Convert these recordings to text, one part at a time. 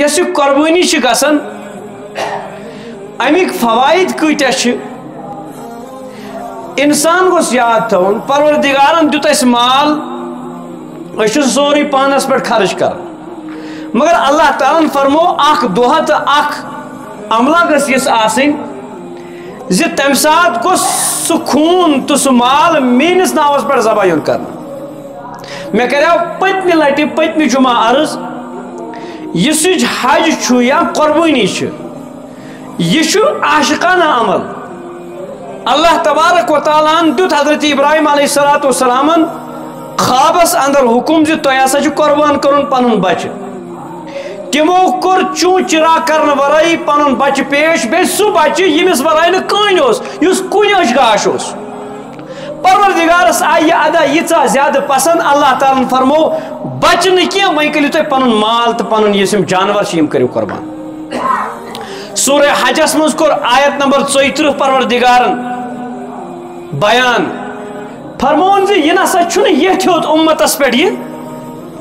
یس یہ قربانی گژھان امیک فوائد کۭتیاہ چھِ انسان گوٚژھ یاد تھاوُن پروردگارن دیُت اَسہِ مال أسۍ چھِ سورُے پانس پٮ۪ٹھ خرچ کران مگر اللہ تعالیٰ فرمو اکھ دۄہ تہٕ اکھ عملہ گٔژھ یِژھ آسٕنۍ زِ تمہِ ساتہٕ گوٚژھ سُہ خوٗن تہٕ سُہ مال میٲنِس ناوس پٮ۪ٹھ ذبح یُن کرنہٕ مےٚ کریو پٔتمہِ لٹہِ پٔتمہِ جمعہ عرض یُس یہِ حج چھُ یا قۄربٲنی چھِ یہ چھُ عاشقانہ عمل اللہ تبارک و تعالیٰ ہن دیُت حضرت ابراہیم علیہ الصلوۃ والسلام خوابس اندر حکم زِ تۄہہِ ہسا چھُ قۄربان کرُن پنُن بچہ تِمو کوٚر چوٗ چِرا کرنہٕ ورٲیی پنُن بچہ پیش بیٚیہِ سُہ بچہ ییٚمِس ورٲے نہٕ کٕہٕنۍ اوس یُس کُنہِ أچھ گاش اوس پروردگارس آیہِ یہِ ادا ییٖژاہ زیادٕ پسند اللہ تعالیٰ ہن فرمو بچہ نہٕ کینٛہہ وۄنۍ کٔرِو تُہۍ پنُن مال تہٕ پنُن یُس یِم جانور چھِ یِم کٔرِو قۄربان سورہ حجس منٛز کوٚر آیت نمبر 34 پروردگارن بیان فرمون زِ یہِ نسا چھُنہٕ یتھ ہیوٚت اُمتس پٮ۪ٹھ یہِ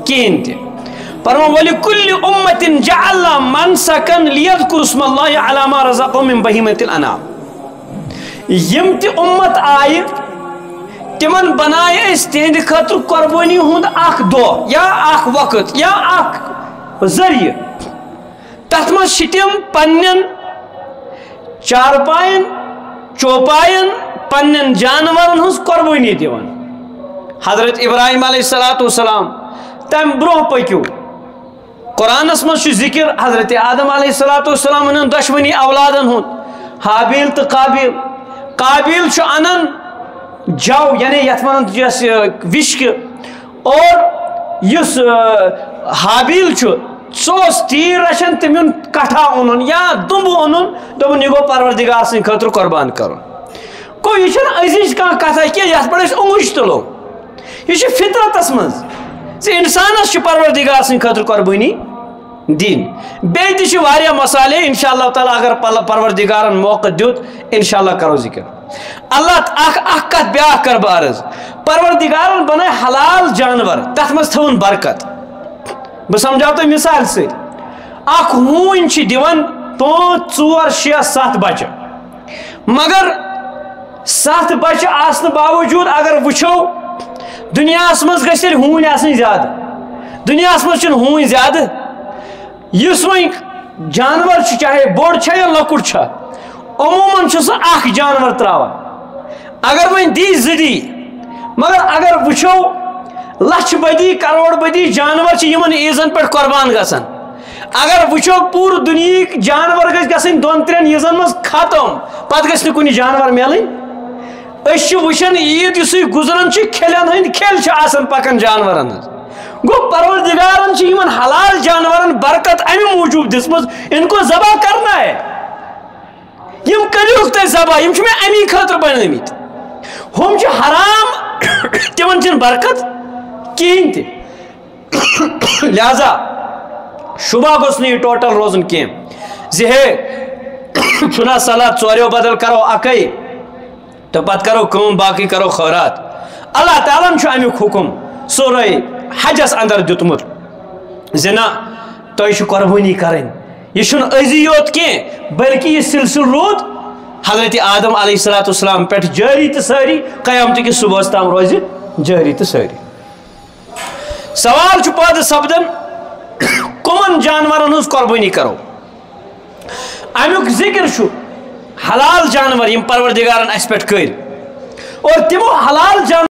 کِہیٖنۍ تہِ فرمون وَلِکُلِّ اُمَّتٍ جَعَلْنَا مَنسَکًا لِیَذْکُرُوا اسْمَ اللہِ عَلَىٰ مَا رَزَقَهُم مِن بَہِیمَةِ الْأَنْعَامِ یِم تہِ اُمت آیہِ تِمن بنایہِ أسۍ تِہنٛدِ خٲطرٕ قۄربٲنی ہُنٛد اکھ دۄہ یا اکھ وقت یا اکھ ذٔریعہٕ تتھ منٛز چھِ تِم پننٮ۪ن چارپاین چوپاین پننٮ۪ن جانورن ہٕنٛز قۄربٲنی دِوان حضرت ابراہیم علیہ الصلوۃ والسلام تمہِ برونٛہہ پٔکِو قرآنس منٛز چھُ ذکر حضرت آدم علیہ الصلوۃ والسلام ہٕنٛدٮ۪ن دۄشوٕنی اولادن ہُنٛد حابیل تہٕ قابیل قابیل چھُ انان جو یعنی یتھ ونان یۄس وشکہِ اور یُس حابیل چھُ سُہ اوس تیٖر رچھان تٔمۍ کٹھا اوٚنُن یا دُمبہٕ اوٚنُن دوٚپُن یہِ گوٚو پروردگار سٕنٛدِ خٲطرٕ قۄربان کرُن گوٚو یہِ چھنہٕ أزِچ کانٛہہ کتھا کینٛہہ یتھ پٮ۪ٹھ أسۍ اوٚنٛگُج تُلو یہِ چھُ فطرتس منٛز زِ انسانس چھُ پروردگار سٕنٛدِ خٲطرٕ قۄربٲنی دِنۍ بیٚیہِ تہِ چھِ واریاہ مسالے انشاء اللہ تعالیٰ اگر پروردگارن موقع دیُت انشاء اللہ کرو ذکر اللہ اکھ کتھ بیاکھ کرٕ بہٕ عرض پروردگارن بنٲے حلال جانور تتھ منٛز تھٲوٕن برکت بہٕ سمجھاو تۄہہِ مثال سۭتۍ اکھ ہوٗنۍ چھِ دِوان 5 4 6 7 بچہ مگر 7 بچہ آسنہٕ باوجوٗد اگر وٕچھو دُنیاہس منٛز گژھِ تیٚلہِ ہوٗنۍ آسٕنۍ زیادٕ دُنیاہس منٛز چھُنہٕ ہوٗنۍ زیادٕ یُس وۄنۍ جانور چھُ چاہے بوٚڑ چھا یا لۄکُٹ چھا عموٗمن چھُ سُہ اکھ جانور تراوان اگر وۄنۍ دی 2 دی مگر اگر وٕچھو لچھ بدی کروڑ بدی جانور چھِ یِمن عیٖزن پٮ۪ٹھ قۄربان گژھان اگر وٕچھو پوٗرٕ دُنیہٕکۍ جانور گژھِ گژھٕنۍ 2 3 عیٖزن منٛز ختم پتہٕ گژھِ نہٕ کُنہِ جانور میلٕنۍ أسۍ چھِ وٕچھان عیٖد یُسٕے گُزران چھِ کھیلن ہٕنٛدۍ کھیل چھِ آسان پکان جانورن ہٕنٛز گوٚو پروردگارن چھِ یِمن حلال جانورن برکت امہِ موٗجوٗب دِژمٕژ اِنکو ذبح کرنا ہے یِم کٔرِوُکھ تُہۍ ذبح یِم چھِ مےٚ امی خٲطرٕ بنٲمٕتۍ ہُم چھِ حرام تِمن چھِنہٕ برکت کِہیٖنۍ تہِ لہذا شُبہ گوٚژھ نہٕ یہِ ٹوٹل روزُن کینٛہہ زِ ہے چھُنا صلات 4 بدل کرو اکے تہٕ پتہٕ کرو کٲم باقٕے کرو خٲرات اللہ تعالیٰ ہن چھُ امیُک حُکم سورے حجس اندر دیُتمُت زِ نہ تۄہہِ چھُ قۄربٲنی کرٕنۍ یہِ چھُنہٕ أزی یوت کینٛہہ بلکہِ یہِ سلسلہٕ روٗد حضرت آدم علیہ الصلوۃ والسلام پٮ۪ٹھ جٲری تہٕ سٲری قیامتٕکِس صُبحس تام روزِ جٲری تہٕ سٲری سوال چھُ پٲدٕ سپدان کٕمن جانورن ہٕنٛز قۄربٲنی کرو امیُک ذکر چھُ حلال جانور یِم پروردگارن اسہِ پٮ۪ٹھ کٔرۍ اور تِمو حلال جانور